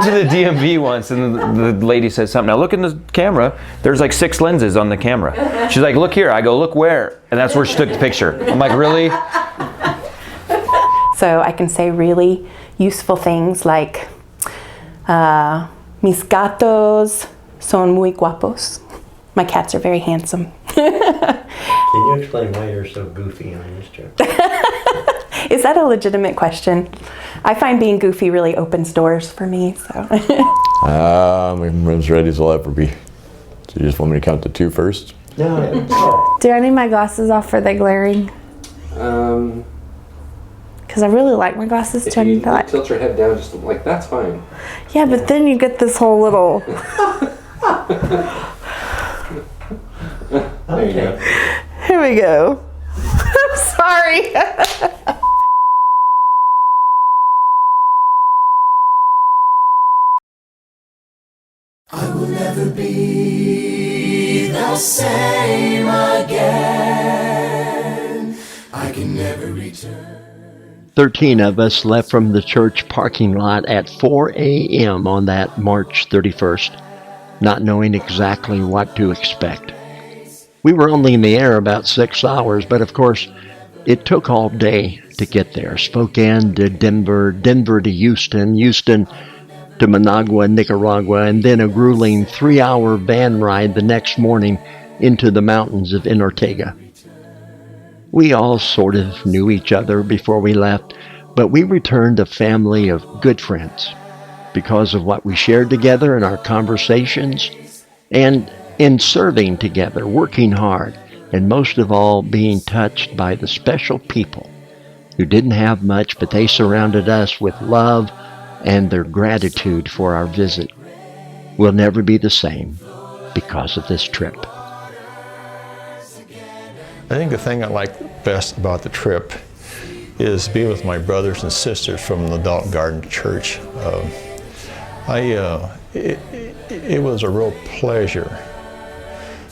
went to the DMV once, and the lady said something. Now look in the camera. There's like 6 lenses on the camera. She's like, look here. I go, look where? And that's where she took the picture. I'm like, really? So I can say really useful things like, mis gatos son muy guapos. My cats are very handsome. Can you explain why you're so goofy on this trip? Is that a legitimate question? I find being goofy really opens doors for me, so. I'm as ready as I'll ever be. So you just want me to count to 2 first? No. Do I need my glasses off? Are they glaring? Because I really like my glasses If to you like. tilt your head down, just like, that's fine. Yeah, but then you get this whole little. There you go. Here we go. I'm sorry. I will never be the same again. I can never return. 13 of us left from the church parking lot at 4 a.m. on that March 31st, not knowing exactly what to expect. We were only in the air about 6 hours, but of course, it took all day to get there. Spokane to Denver, Denver to Houston, Houston to Managua, Nicaragua, and then a grueling 3-hour van ride the next morning into the mountains of Ortega. We all sort of knew each other before we left, but we returned a family of good friends because of what we shared together in our conversations and in serving together, working hard, and most of all being touched by the special people who didn't have much, but they surrounded us with love and their gratitude for our visit. We'll never be the same because of this trip. I think the thing I like best about the trip is being with my brothers and sisters from the Dalton Garden Church. It was a real pleasure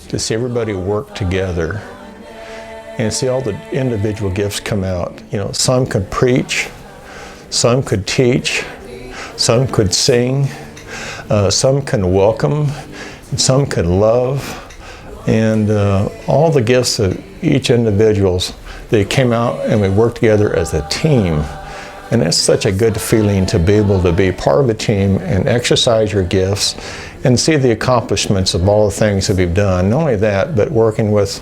to see everybody work together and see all the individual gifts come out. You know, some could preach, some could teach, some could sing, some can welcome, and some can love, and all the gifts of each individuals, they came out and we worked together as a team. And it's such a good feeling to be able to be part of a team and exercise your gifts and see the accomplishments of all the things that we've done. Not only that, but working with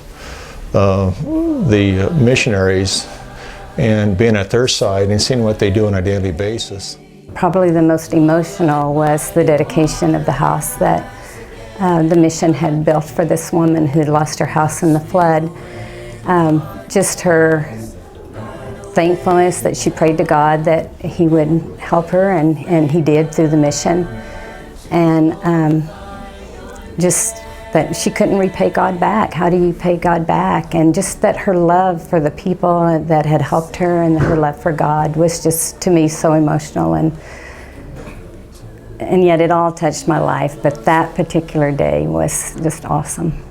the missionaries and being at their side and seeing what they do on a daily basis. Probably the most emotional was the dedication of the house that the mission had built for this woman who had lost her house in the flood. Just her thankfulness that she prayed to God that He would help her, and He did through the mission. And just that she couldn't repay God back. How do you pay God back? And just that her love for the people that had helped her and her love for God was just, to me, so emotional. And yet it all touched my life, but that particular day was just awesome.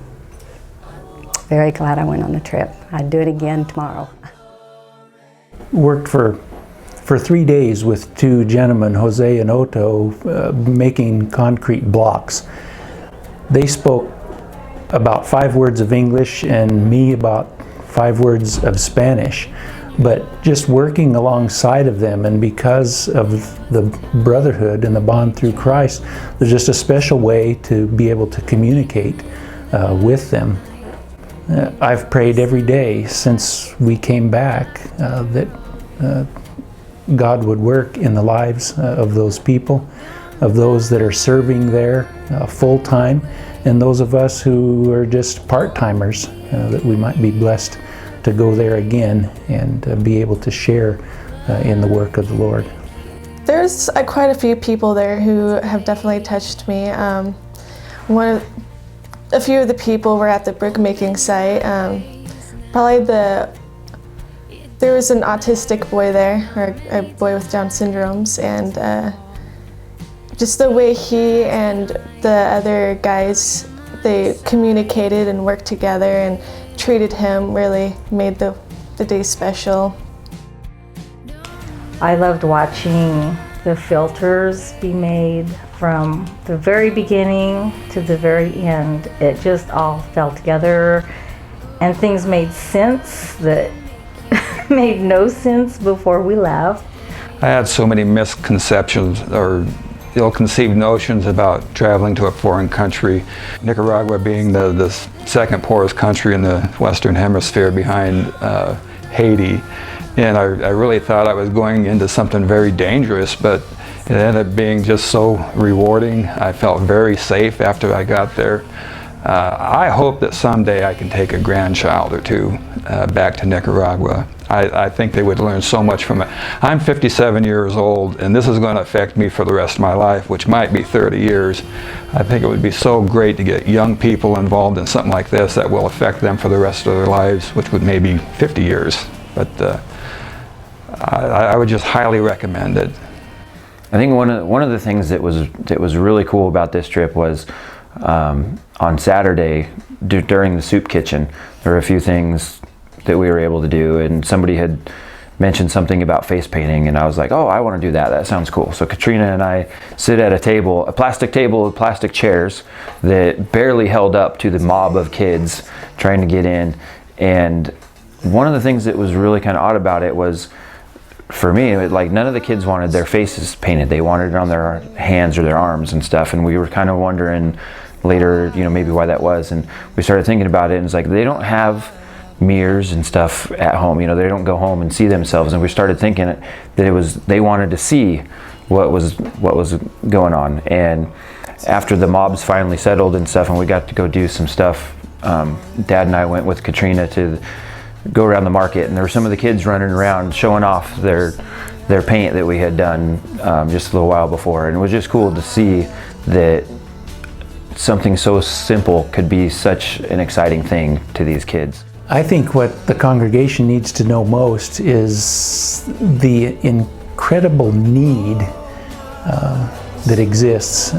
Very glad I went on the trip. I'd do it again tomorrow. Worked for 3 days with 2 gentlemen, Jose and Otto, making concrete blocks. They spoke about 5 words of English and me about 5 words of Spanish. But just working alongside of them, and because of the brotherhood and the bond through Christ, there's just a special way to be able to communicate with them. I've prayed every day since we came back that God would work in the lives of those people, of those that are serving there full-time, and those of us who are just part-timers, that we might be blessed to go there again and be able to share in the work of the Lord. There's quite a few people there who have definitely touched me. A few of the people were at the brick making site. There was an autistic boy there, or a boy with Down syndromes, and just the way he and the other guys, they communicated and worked together and treated him really made the day special. I loved watching the filters be made from the very beginning to the very end. It just all fell together and things made sense that made no sense before we left. I had so many misconceptions or ill-conceived notions about traveling to a foreign country. Nicaragua being the second poorest country in the Western Hemisphere behind Haiti. And I really thought I was going into something very dangerous, but it ended up being just so rewarding. I felt very safe after I got there. I hope that someday I can take a grandchild or two back to Nicaragua. I think they would learn so much from it. I'm 57 years old, and this is going to affect me for the rest of my life, which might be 30 years. I think it would be so great to get young people involved in something like this that will affect them for the rest of their lives, which would maybe 50 years. But I would just highly recommend it. I think one of the things that was really cool about this trip was on Saturday during the soup kitchen, there were a few things that we were able to do, and somebody had mentioned something about face painting, and I was like, oh, I want to do that. That sounds cool. So Katrina and I sit at a plastic table with plastic chairs that barely held up to the mob of kids trying to get in. And one of the things that was really kind of odd about it was, for me, like none of the kids wanted their faces painted. They wanted it on their hands or their arms and stuff. And we were kind of wondering later, maybe why that was. And we started thinking about it, and it's like they don't have mirrors and stuff at home. They don't go home and see themselves. And we started thinking that they wanted to see what was going on. And after the mobs finally settled and stuff, and we got to go do some stuff, Dad and I went with Katrina to go around the market, and there were some of the kids running around showing off their paint that we had done just a little while before. And it was just cool to see that something so simple could be such an exciting thing to these kids. I think what the congregation needs to know most is the incredible need that exists,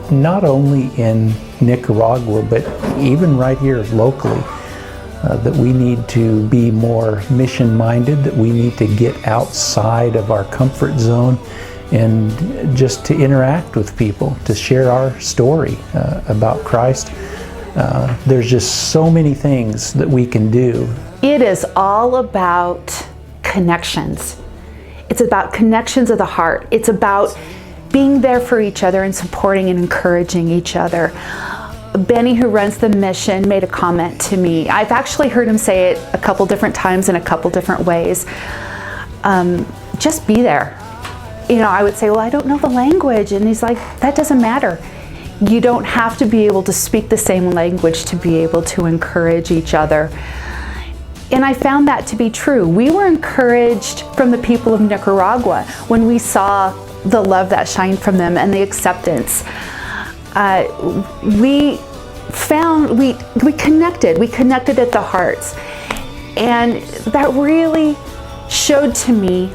not only in Nicaragua, but even right here locally, that we need to be more mission-minded, that we need to get outside of our comfort zone and just to interact with people, to share our story about Christ. There's just so many things that we can do. It is all about connections. It's about connections of the heart. It's about being there for each other and supporting and encouraging each other. Benny, who runs the mission, made a comment to me. I've actually heard him say it a couple different times in a couple different ways. Just be there. I would say, well, I don't know the language. And he's like, that doesn't matter. You don't have to be able to speak the same language to be able to encourage each other. And I found that to be true. We were encouraged from the people of Nicaragua when we saw the love that shined from them and the acceptance. We connected at the hearts. And that really showed to me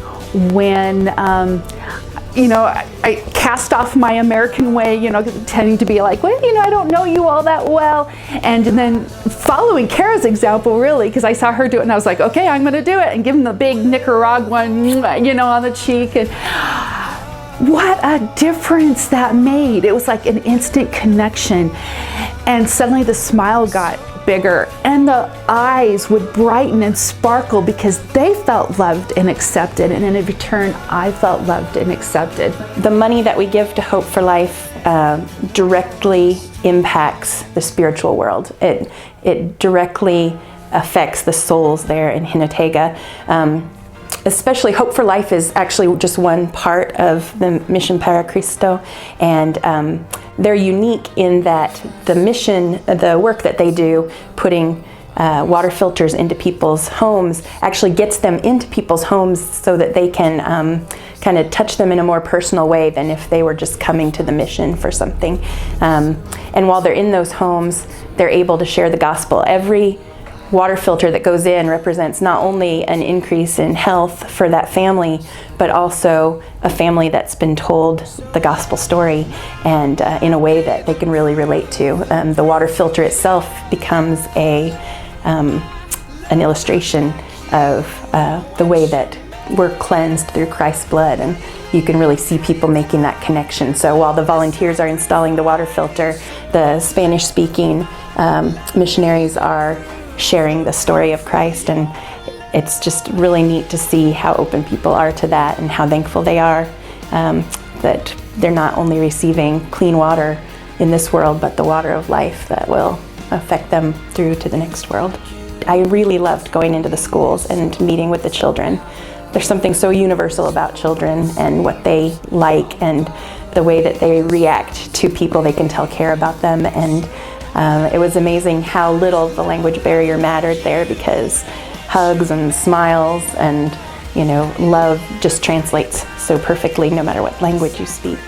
when I cast off my American way, tending to be like, well, I don't know you all that well. And then following Kara's example, really, because I saw her do it and I was like, okay, I'm going to do it, and give him the big Nicaraguan, on the cheek. And what a difference that made. It was like an instant connection. And suddenly the smile got bigger and the eyes would brighten and sparkle because they felt loved and accepted, and in return I felt loved and accepted. The money that we give to Hope for Life directly impacts the spiritual world. It directly affects the souls there in Jinotega. Especially Hope for Life is actually just one part of the Mission Para Cristo, and they're unique in that the work that they do, putting water filters into people's homes, actually gets them into people's homes so that they can kind of touch them in a more personal way than if they were just coming to the mission for something. And while they're in those homes, they're able to share the gospel. Every water filter that goes in represents not only an increase in health for that family, but also a family that's been told the gospel story, and in a way that they can really relate to. The water filter itself becomes an illustration of the way that we're cleansed through Christ's blood, and you can really see people making that connection. So while the volunteers are installing the water filter, the Spanish-speaking missionaries are sharing the story of Christ, and it's just really neat to see how open people are to that and how thankful they are that they're not only receiving clean water in this world, but the water of life that will affect them through to the next world. I really loved going into the schools and meeting with the children. There's something so universal about children and what they like and the way that they react to people they can tell care about them. And it was amazing how little the language barrier mattered there, because hugs and smiles and love just translates so perfectly no matter what language you speak.